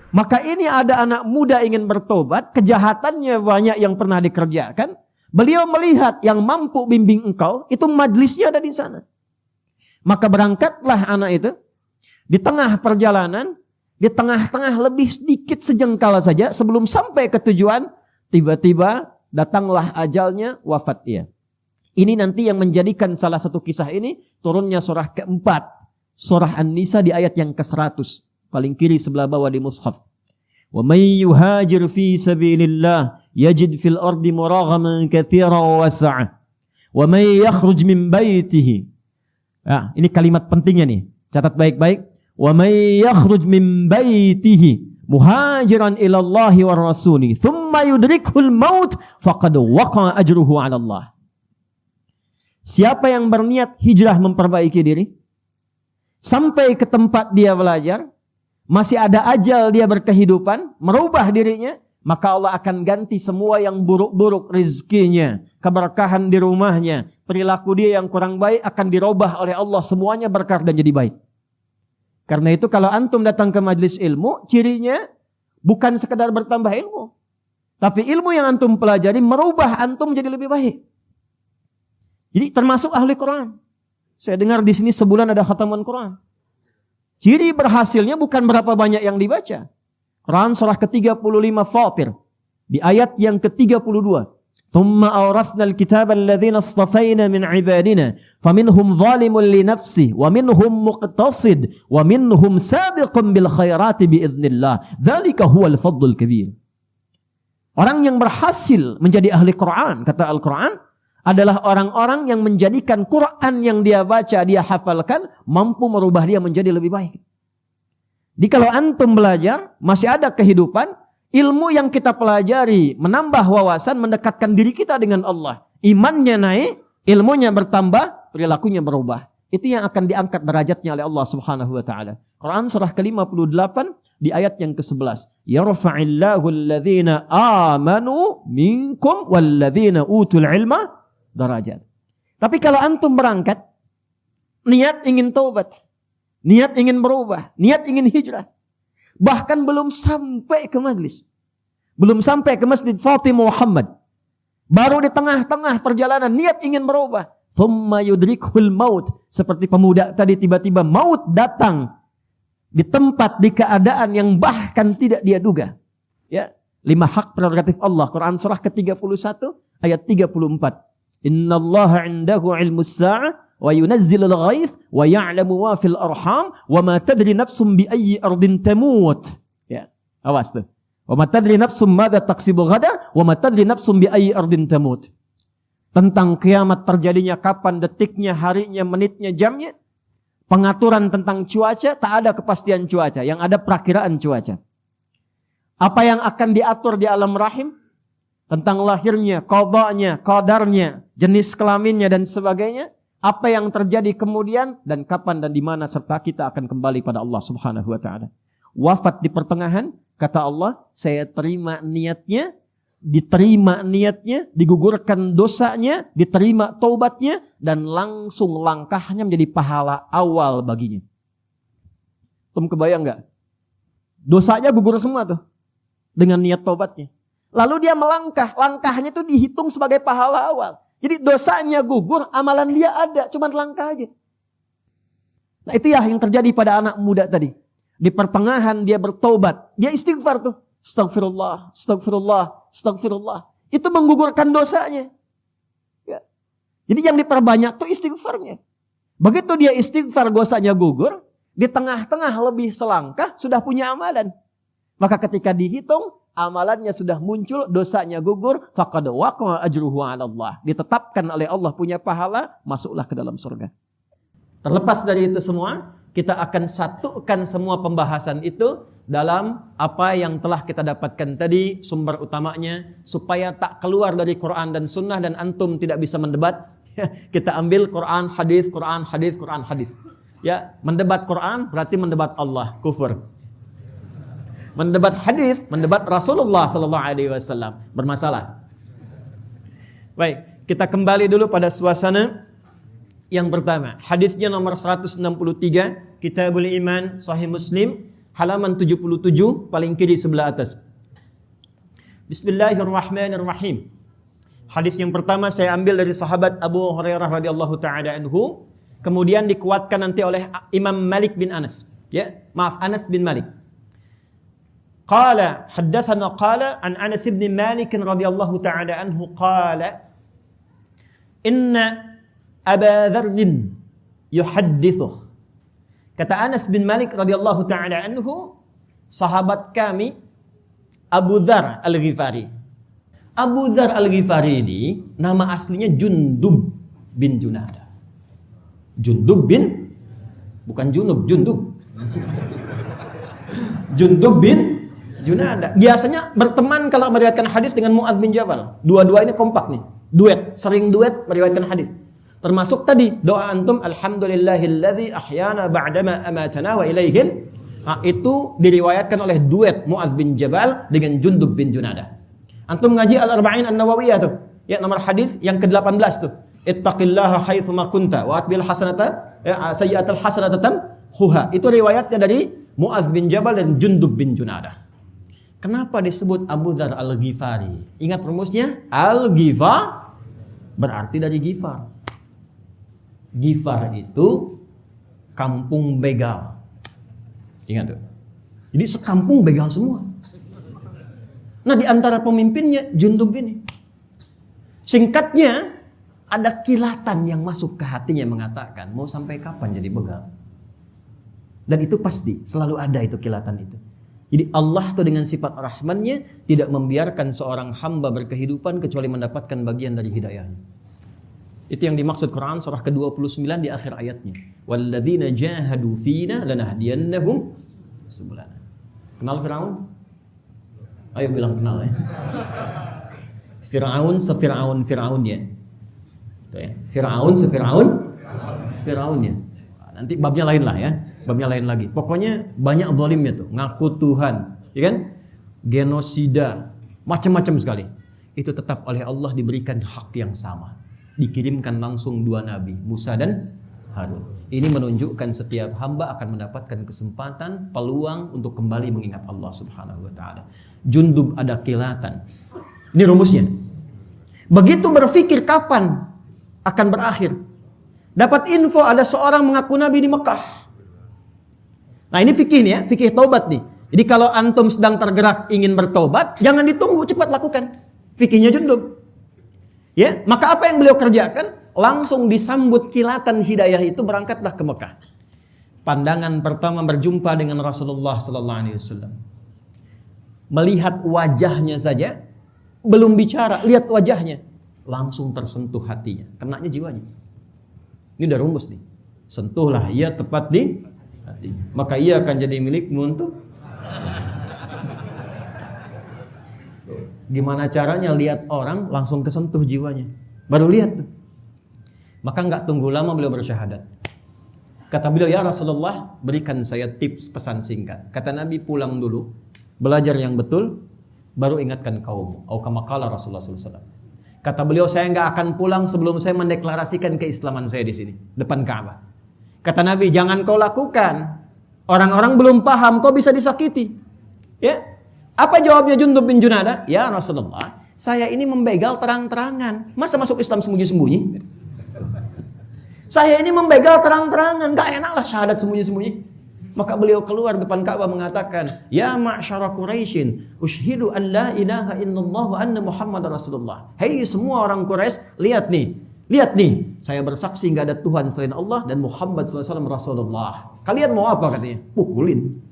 Maka ini ada anak muda ingin bertobat, kejahatannya banyak yang pernah dikerjakan. Beliau melihat yang mampu bimbing engkau, itu majlisnya ada di sana. Maka berangkatlah anak itu, di tengah perjalanan, di tengah-tengah lebih sedikit sejengkal saja, sebelum sampai ke tujuan, tiba-tiba datanglah ajalnya, wafat ia. Ini nanti yang menjadikan salah satu kisah ini, turunnya surah keempat, surah An-Nisa di ayat yang ke-100. Paling kiri sebelah bawah di mushaf. Wa may yuhajir fi sabilillah yajid fil ardi muraghaman katsiran wa was'a. Wa may yakhruj min baitihi. Ya, ini kalimat pentingnya nih. Catat baik-baik. Wa may yakhruj min baitihi muhajiran ila Allah wa rasuli thumma yudrikul maut faqad waqa'a ajruhu 'ala Allah. Siapa yang berniat hijrah memperbaiki diri sampai ke tempat dia belajar, masih ada ajal dia berkehidupan, merubah dirinya, maka Allah akan ganti semua yang buruk-buruk rezekinya, keberkahan di rumahnya, perilaku dia yang kurang baik akan dirubah oleh Allah, semuanya berkah dan jadi baik. Karena itu kalau antum datang ke majelis ilmu, cirinya bukan sekedar bertambah ilmu, tapi ilmu yang antum pelajari merubah antum jadi lebih baik. Jadi termasuk ahli Quran. Saya dengar di sini sebulan ada khataman Quran. Ciri berhasilnya bukan berapa banyak yang dibaca. Quran surah ke-35 Fatir. Di ayat yang ke-32. Thumma awrathna al-kitaba alladhina istafayna min ibadina. Faminhum zalimun li nafsi. Wa minhum muqtasid. Wa minhum sabiqun bil khairati biiznillah. Dhalika huwal fadlul kabir. Orang yang berhasil menjadi ahli Quran, kata Al-Quran, adalah orang-orang yang menjadikan Quran yang dia baca, dia hafalkan, mampu merubah dia menjadi lebih baik. Jadi kalau antum belajar, masih ada kehidupan, ilmu yang kita pelajari, menambah wawasan, mendekatkan diri kita dengan Allah. Imannya naik, ilmunya bertambah, perilakunya berubah. Itu yang akan diangkat derajatnya oleh Allah Subhanahu wa taala. Quran surah ke-58 di ayat yang ke-11. Yarfa'illahu alladhina amanu minkum walladhina utul ilma darajat. Tapi kalau antum berangkat, niat ingin taubat, niat ingin berubah, niat ingin hijrah, bahkan belum sampai ke majlis, belum sampai ke Masjid Fatimah Muhammad, baru di tengah-tengah perjalanan niat ingin berubah, thumma yudrikhul maut, seperti pemuda tadi tiba-tiba maut datang di tempat, di keadaan yang bahkan tidak dia duga. Ya, 5 hak prerogatif Allah. Quran surah ke-31 ayat 34. Innallaha 'indahu 'ilmus sa'ah wa yunazzilul ghaits wa ya'lamu ma fil arham wa ma tadri nafsum bi ayyi ardin tamut. Ya, awas tuh. Wa ma tadri nafsum madza taksibu ghada wa ma tadri nafsum bi ayyi ardin tamut. Tentang kiamat terjadinya kapan, detiknya, harinya, menitnya, jamnya. Pengaturan tentang cuaca, tak ada kepastian cuaca, yang ada perakiraan cuaca. Apa yang akan diatur di alam rahim? Tentang lahirnya, qadanya, qadarnya, jenis kelaminnya dan sebagainya. Apa yang terjadi kemudian dan kapan dan di mana, serta kita akan kembali pada Allah Subhanahu wa taala. Wafat di pertengahan, kata Allah, saya terima niatnya, diterima niatnya, digugurkan dosanya, diterima taubatnya, dan langsung langkahnya menjadi pahala awal baginya. Tum kebayang nggak? Dosanya gugur semua tuh dengan niat taubatnya. Lalu dia melangkah, langkahnya itu dihitung sebagai pahala awal. Jadi dosanya gugur, amalan dia ada, cuma langkah aja. Nah itu ya yang terjadi pada anak muda tadi. Di pertengahan dia bertaubat, dia istighfar tuh. Astagfirullah, astagfirullah, astagfirullah. Itu menggugurkan dosanya. Ya. Jadi yang diperbanyak tuh istighfarnya. Begitu dia istighfar, dosanya gugur, di tengah-tengah lebih selangkah sudah punya amalan. Maka ketika dihitung, amalannya sudah muncul, dosanya gugur, faqad waqa'a ajruhu 'ala Allah. Ditetapkan oleh Allah punya pahala, masuklah ke dalam surga. Terlepas dari itu semua, kita akan satukan semua pembahasan itu dalam apa yang telah kita dapatkan tadi, sumber utamanya, supaya tak keluar dari Quran dan Sunnah dan antum tidak bisa mendebat. Kita ambil Quran, hadis, Quran, hadis, Quran, hadis. Ya, mendebat Quran berarti mendebat Allah, kufur. Mendebat hadis, mendebat Rasulullah sallallahu alaihi wasallam, bermasalah. Baik, kita kembali dulu pada suasana yang pertama. Hadisnya nomor 163, Kitabul Iman, Sahih Muslim. halaman 77 paling kiri sebelah atas. Bismillahirrahmanirrahim. Hadis yang pertama saya ambil dari sahabat Abu Hurairah radhiyallahu taala anhu, kemudian dikuatkan nanti oleh Imam Malik bin Anas. Anas bin Malik. Qala haddatsana qala an Anas bin Malik radhiyallahu taala anhu qala inna Aba Dzar yuhaddithu. Kata Anas bin Malik radhiyallahu taala anhu, sahabat kami Abu Dzar Al-Ghifari. Abu Dzar Al-Ghifari ini nama aslinya Jundub bin Junadah. Jundub bin, bukan Junub, Jundub. Jundub bin Junadah. Biasanya berteman kalau meriwayatkan hadis dengan Mu'adz bin Jabal. Dua-dua ini kompak nih. Duet, sering duet meriwayatkan hadis. Termasuk tadi doa antum alhamdulillahilladzi ahyana ba'dama amatana wa ilaihil. Itu diriwayatkan oleh duet Mu'adz bin Jabal dengan Jundub bin Junadah. Antum ngaji Al-Arba'in An-Nawawiyah tuh. Ya, nomor hadis yang ke-18 tuh. Ittaqillaha haitsu ma kunta wa atbil hasanata sayyi'atal hasanata tamhuha. Itu riwayatnya dari Mu'adz bin Jabal dan Jundub bin Junadah. Kenapa disebut Abu Dzar Al-Ghifari? Ingat rumusnya? Al-Ghifar berarti dari Ghifar. Ghifar itu kampung begal. Ingat tuh. Jadi sekampung begal semua. Nah, di antara pemimpinnya Jundub ini. Singkatnya, ada kilatan yang masuk ke hatinya mengatakan, mau sampai kapan jadi begal? Dan itu pasti, selalu ada itu kilatan itu. Jadi Allah tuh dengan sifat rahmannya tidak membiarkan seorang hamba berkehidupan kecuali mendapatkan bagian dari hidayahnya. Itu yang dimaksud Quran surah ke-29 di akhir ayatnya. Walladzina jahadu fina lanahdiyannahum subulana. Kenal Firaun? Ayo bilang kenal ya. Firaun Fir'aunnya. Ya. Firaun Fir'aunnya. Nanti babnya lain lah ya. Babnya lain lagi. Pokoknya banyak zalimnya tuh. Ngaku Tuhan, ya kan? Genosida, macam-macam sekali. Itu tetap oleh Allah diberikan hak yang sama. Dikirimkan langsung dua nabi, Musa dan Harun. Ini menunjukkan setiap hamba akan mendapatkan kesempatan, peluang untuk kembali mengingat Allah Subhanahu wa taala. Jundub ada kilatan. Ini rumusnya. Begitu berpikir kapan akan berakhir, dapat info ada seorang mengaku nabi di Mekah. Nah, ini fikih nih ya, fikih taubat nih. Jadi kalau antum sedang tergerak ingin bertobat, jangan ditunggu, cepat lakukan. Fikihnya Jundub. Ya, maka apa yang beliau kerjakan? Langsung disambut kilatan hidayah itu, berangkatlah ke Mekah. Pandangan pertama berjumpa dengan Rasulullah sallallahu alaihi wasallam. Melihat wajahnya saja, belum bicara, lihat wajahnya, langsung tersentuh hatinya, kenanya jiwanya. Ini udah rumus nih. Sentuhlah ia tepat di hati, maka ia akan jadi milikmu untuk. Gimana caranya lihat orang langsung kesentuh jiwanya? Baru lihat tuh. Maka nggak tunggu lama beliau bersyahadat. Kata beliau, ya Rasulullah, berikan saya tips pesan singkat. Kata Nabi, pulang dulu, belajar yang betul, baru ingatkan kaummu. Atau kama qala Rasulullah SAW. Kata beliau, saya nggak akan pulang sebelum saya mendeklarasikan keislaman saya di sini, depan Ka'bah. Kata Nabi, jangan kau lakukan. Orang-orang belum paham, kau bisa disakiti. Ya. Apa jawabnya Jundub bin Junadah? Ya Rasulullah, saya ini membegal terang-terangan. Masa masuk Islam sembunyi-sembunyi? Saya ini membegal terang-terangan. Gak enak lah syahadat sembunyi-sembunyi. Maka beliau keluar depan Ka'bah mengatakan, ya ma'syara Quraisyin, ushhidu an la ilaha illallah wa anna Muhammad Rasulullah. Hei semua orang Quraisy, lihat nih, saya bersaksi gak ada Tuhan selain Allah dan Muhammad SAW Rasulullah. Kalian mau apa katanya? Pukulin.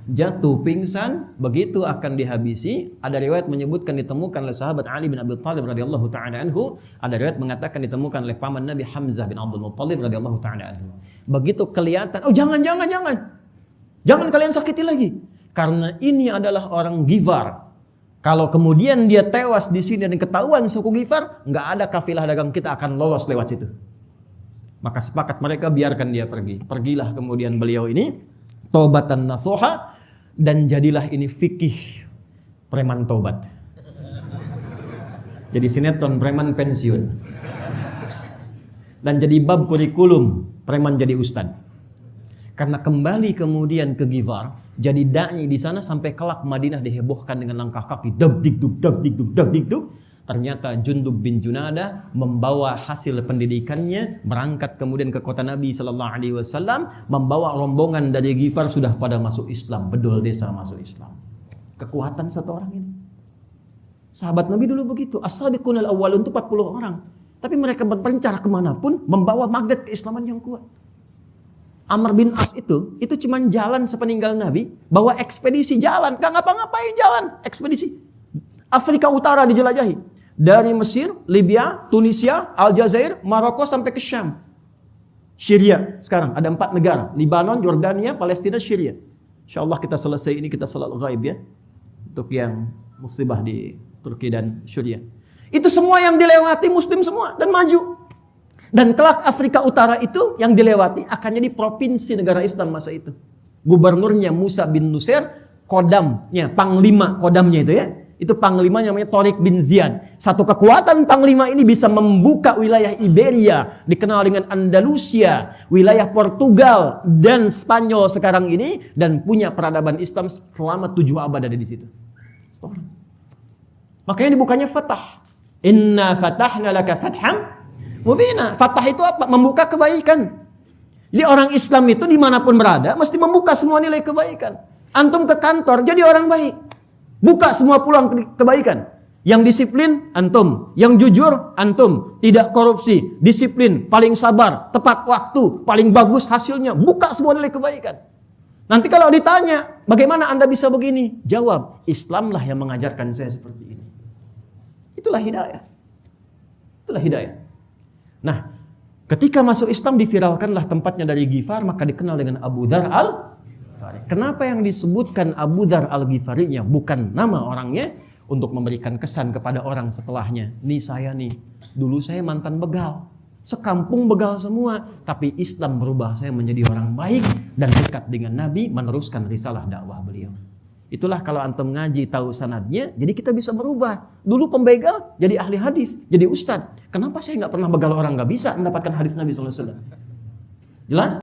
Jatuh pingsan, begitu akan dihabisi. Ada riwayat menyebutkan ditemukan oleh sahabat Ali bin Abi Thalib radhiyallahu taala anhu. Ada riwayat mengatakan ditemukan oleh paman Nabi Hamzah bin Abdul Muttalib radhiyallahu taala anhu. Begitu kelihatan, oh jangan kalian sakiti lagi, karena ini adalah orang Ghifar. Kalau kemudian dia tewas di sini dan ketahuan suku Ghifar, nggak ada kafilah dagang kita akan lolos lewat situ. Maka sepakat mereka biarkan dia pergi. Pergilah kemudian beliau ini taubatan nasuha. Dan jadilah ini fikih preman tobat. Jadi sinetron preman pensiun. Dan jadi bab kurikulum preman jadi ustad. Karena kembali kemudian ke Ghifar, jadi da'i di sana sampai kelak Madinah dihebohkan dengan langkah kaki dag digdug dag digdug dag digdug. Ternyata Jundub bin Junada membawa hasil pendidikannya, berangkat kemudian ke kota Nabi sallallahu alaihi wasallam, membawa rombongan dari Ghifar sudah pada masuk Islam, bedol desa masuk Islam. Kekuatan satu orang ini. Sahabat Nabi dulu begitu, as-sabiqunal awwalun itu 40 orang. Tapi mereka berpencar kemanapun, membawa magnet keislaman yang kuat. Amr bin As itu cuma jalan sepeninggal Nabi, bawa ekspedisi jalan, gak ngapa-ngapain jalan, ekspedisi. Afrika Utara dijelajahi. Dari Mesir, Libya, Tunisia, Aljazair, Maroko sampai ke Syam. Syria sekarang ada 4 negara, Libanon, Jordania, Palestina, Syria. Insyaallah kita selesai ini kita salat ghaib ya. Untuk yang musibah di Turki dan Syria. Itu semua yang dilewati muslim semua dan maju. Dan kelak Afrika Utara itu yang dilewati akan jadi provinsi negara Islam masa itu. Gubernurnya Musa bin Nusair, kodamnya, panglima kodamnya itu ya. Itu panglimanya namanya Tariq bin Ziyad. Satu kekuatan panglima ini bisa membuka wilayah Iberia, dikenal dengan Andalusia, wilayah Portugal dan Spanyol sekarang ini, dan punya peradaban Islam selama 7 abad ada di situ. Makanya dibukanya Fatah. Inna fatahna laka fatham mubina. Fatah itu apa? Membuka kebaikan. Jadi orang Islam itu dimanapun berada mesti membuka semua nilai kebaikan. Antum ke kantor jadi orang baik. Buka semua peluang kebaikan. Yang disiplin, antum. Yang jujur, antum. Tidak korupsi, disiplin, paling sabar, tepat waktu, paling bagus hasilnya. Buka semua nilai kebaikan. Nanti kalau ditanya, bagaimana Anda bisa begini? Jawab, Islamlah yang mengajarkan saya seperti ini. Itulah hidayah. Itulah hidayah. Nah, ketika masuk Islam diviralkanlah tempatnya dari Ghifar, maka dikenal dengan Abu Dzar al-Ghifari. Kenapa yang disebutkan Abu Dzar al-Ghifari-nya bukan nama orangnya, untuk memberikan kesan kepada orang setelahnya. Nih saya nih, dulu saya mantan begal. Sekampung begal semua, tapi Islam merubah saya menjadi orang baik dan dekat dengan Nabi, meneruskan risalah dakwah beliau. Itulah kalau antum ngaji tahu sanadnya, jadi kita bisa berubah. Dulu pembegal jadi ahli hadis, jadi ustadz. Kenapa saya nggak pernah begal orang, nggak bisa mendapatkan hadis Nabi SAW? Jelas?